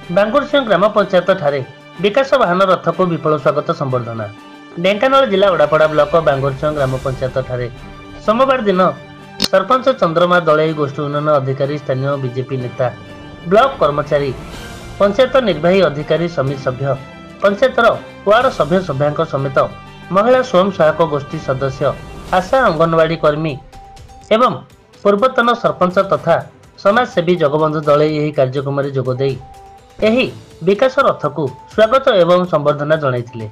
बांगुरसिंह ग्राम पंचायत ठारे विकास वाहन रथ को विपुल स्वागत संबर्धना। ढेंकानाल जिला ओडापड़ा ब्लॉक बांगुरसिंह ग्राम पंचायत ठारे सोमवार दिन सरपंच चंद्रमा दलई गोष्ठी उन्नयन अधिकारी स्थानीय बीजेपी नेता ब्लॉक कर्मचारी पंचायत निर्वाही अधिकारी समिति सभ्य पंचायतर वार्ड सभ्य सभ्या समेत महिला स्वयं सहायक गोष्ठी सदस्य आशा अंगनवाड़ी कर्मी एवं पूर्वतन सरपंच तथा समाजसेवी जगबंधु दलई यह कार्यक्रम में जोगदे यही विकास रथ को स्वागत एवं संबर्धना जणाइथिले।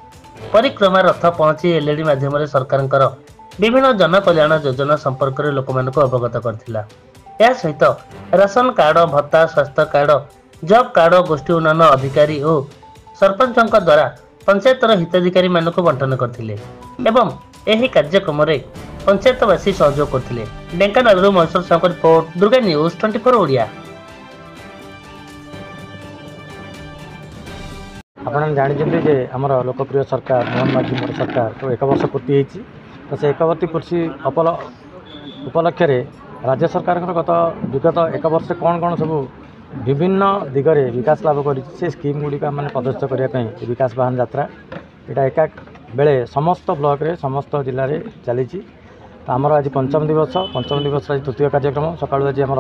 परिक्रमा रथ पहुंची एलईडी माध्यम सरकार विभिन्न जनकल्याण योजना संपर्क में लोक अवगत करथिला। या सहित राशन कार्ड भत्ता स्वास्थ्य कार्ड जॉब कार्ड गोष्ठी उन्नयन अधिकारी और सरपंचों द्वारा पंचायतर हिताधिकारी मानक बंटन करथिले एवं यही कार्यक्रम में पंचायतवासी सहयोग करथिले। Dhenkanal Maheshwar Sahu report Durga news 24 Odia. आपन जानी जे आमर लोकप्रिय सरकार मोहन माझी सरकार तो 1 वर्ष पूर्ति होती तो से 1 वर्ष पूर्ति उपलक्ष्य राज्य सरकार गत विगत 1 वर्ष कौन कौन सब विभिन्न दिगरे विकास लाभ कर स्कीम गुड़िक मैंने प्रदर्शित करने विकास वाहन यात्रा यहाँ एका बेले समस्त ब्लॉक रे समस्त जिले में चली आमर आज पंचम दिवस आज तृतीय कार्यक्रम सकाळु आज आमर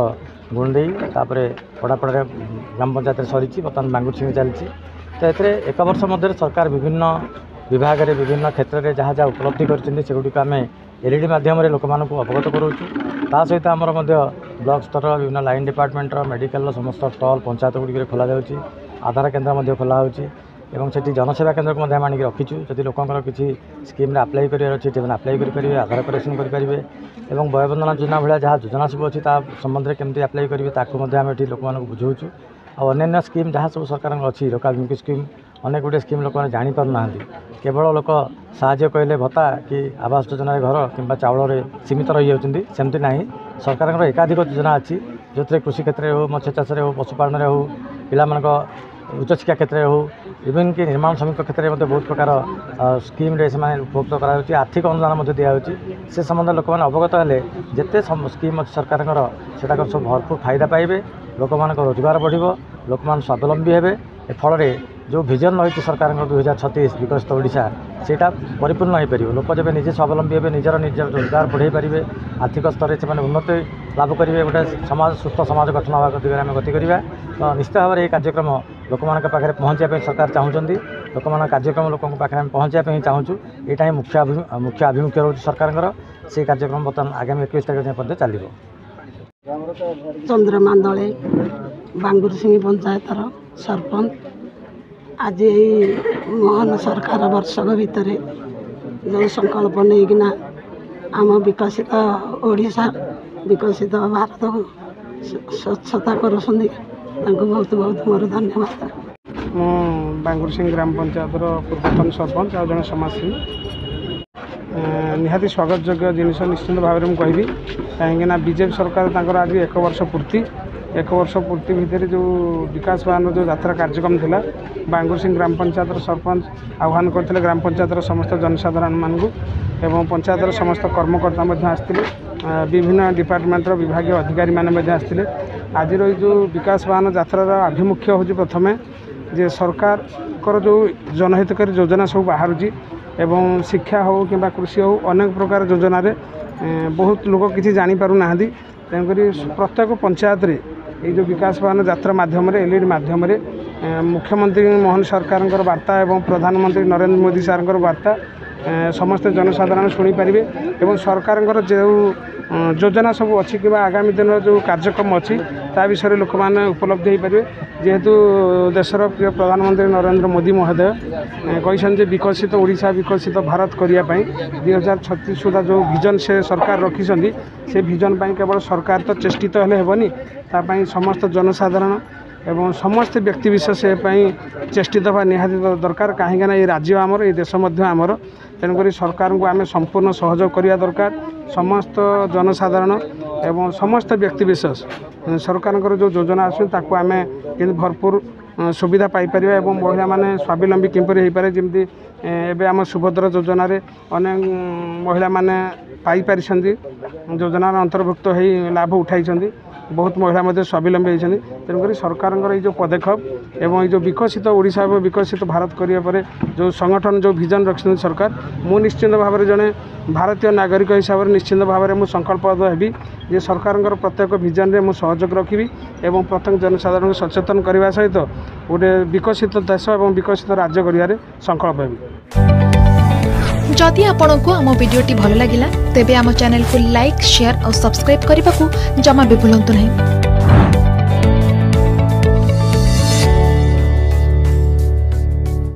गुंडई तापर पड़ापड़ा ग्राम पंचायत सरी बर्तमान बांगुरसिंह चलती तो ये 1 वर्ष मध्य सरकार विभिन्न विभाग में विभिन्न क्षेत्र में जहाँ जहाँ उपलब्धि करगुड़िक आम एलईडी मध्यम लोक अवगत करूँ। ता सहित आमर ब्लॉक स्तर विभिन्न लाइन डिपार्टमेंट मेडिकल समस्त स्टल पंचायत गुड़िक खोल जाऊँगी आधार केन्द्र खोला एवं से जनसेवा केन्द्र को आनिक रखीचु जदि लोकंर किसी स्कीम अप्लाई कर अप्लाई करेंगे आधार करेक्शन करेंगे और वयोबंधन योजना भाया जहाँ योजना सब अच्छी संबंध में केमती अप्लाई करेंगे ताकूँ लोक बुझाऊँ और अन्य स्कीम जहाँ सब सरकार अच्छी लोकाभिमुखी स्कीम अनेक गुड़े स्कीम लोक जापर ना केवल लोक साहाय्य कहले भत्ता कि आवास योजना घर कि चाउल सीमित रही जाती सेमती ना सरकार एकाधिक योजना अच्छी जो कृषि क्षेत्र में हो मत्स्य चाष हो पशुपालन हो पिला उच्च शिक्षा क्षेत्र में हो इवन कि निर्माण श्रमिक क्षेत्र में बहुत प्रकार स्कीम से उपभोक्त कर आर्थिक अनुदान दिखाई से संबंध लोक मैंने अवगत हेले जिते स्कीम अच्छी सरकार सब भरपूर फायदा पाइबे लोक मान रोजगार बढ़ लोक मान स्वावलम्बी हे फल जो विजन रही सरकार 2036 विकसित ओडिशा सेटा परिपूर्ण हो पार लोक जब निजे स्वावलम्बी हे निजर रोजगार बढ़े पारे आर्थिक स्तर से उन्नति लाभ करेंगे गोटे समाज सुस्थ समाज गठन हवा दिगरे आम गति करवा तो निश्चित भाव में ये कार्यक्रम लोक मान पाखे पहुँचापी सरकार चाहूँगी लोक मान कार्यक्रम लोक पाखे पहुँचापी चाहूँ यहाँ मुख्य आभिमुख्य रोच सरकार से कार्यक्रम बर्तमान आगामी 21 तारीख पर्यटन चलो। चंद्रमा दले बांगुरसिंह पंचायतर सरपंच आज मोहन सरकार वर्षक भितर जो संकल्प नहीं आम विकसित ओडिशा विकसित भारत को स्वच्छता कर बहुत बहुत मोर धन्यवाद। बांगुरसिंह ग्राम पंचायतर पूर्वतन सरपंच और जन समाजसेवी निहाती स्वागत योग्य जिनिस निश्चित भाव में कहबी कहीं बीजेपी सरकार आज 1 वर्ष पूर्ति भितर जो विकास वाहन जो यात्रा कार्यक्रम थिला बांगुरसिंह ग्राम पंचायत सरपंच आह्वान करते ग्राम पंचायत समस्त जनसाधारण मानू एवं पंचायत समस्त कर्मकर्ता आसते विभिन्न डिपार्टमेंटर विभाग अधिकारी मैंने आसते आज जो विकास वाहन यात्रार आभिमुख्य हूँ प्रथम जे सरकार जो जनहितकारी योजना सब बाहर एवं शिक्षा हो कि कृषि हो अनेक प्रकार योजना रे बहुत लोग किसी जापार ना तेणुक प्रत्येक पंचायत रे ये जो विकास वाहन यात्रा मध्यम एलईडी मध्यम मुख्यमंत्री मोहन सरकार वार्ता एवं प्रधानमंत्री नरेंद्र मोदी सार वार्ता समस्त जनसाधारण शुणी पारे और सरकार जो योजना सब अच्छी कि आगामी दिन जो कार्यक्रम अच्छी ता विषय लोक मैंने उपलब्धि हो पारे जेहेतु देशर प्रिय प्रधानमंत्री नरेंद्र मोदी महोदय कहते विकसित ओडिशा विकसित भारत करने 2036 सुधा जो विजन से सरकार रखी से विजन केवल सरकार तो चेष्टित हेले हेबनी तापाई समस्त जनसाधारण एवं समस्त व्यक्तिविशेष चेष्टित हवा निहाती दरकार कहीं ये राज्य आमर ये देश आमर तेणुक सरकार को आम संपूर्ण सहयोग करने दरकार समस्त जनसाधारण एवं समस्त व्यक्तिविशेष सरकार जो योजना आम भरपूर सुविधा पाइपर एवं महिला माने स्वावलम्बी किपरि हो पारे जमी एवं आम सुभद्र योजन अनेक महिला माने पाई पारिछंती योजनार अंतर्भुक्त हो लाभ उठाई बहुत महिला स्वावलम्बी होती तेणुक सरकार जो पदक्षेप एवं जो विकसित ओडिशा और विकसित भारत करने जो संगठन जो विजन रखिंट सरकार मु निश्चित भाव में जड़े भारतीय नागरिक हिसाब से निश्चित भाव में मुझे संकल्पबद्ध हेबी जे सरकार प्रत्येक विजन में मुझे सहयोग रखी और प्रत्येक जनसाधारण को सचेतन करने सहित गोटे विकसित देश और विकसित राज्य कर संकल्प हेबी। जदि आपंक आम भिडी भल लगा तेब आम चैनल को लाइक शेयर और सब्सक्राइब करने को जमा भी भूलु नहीं।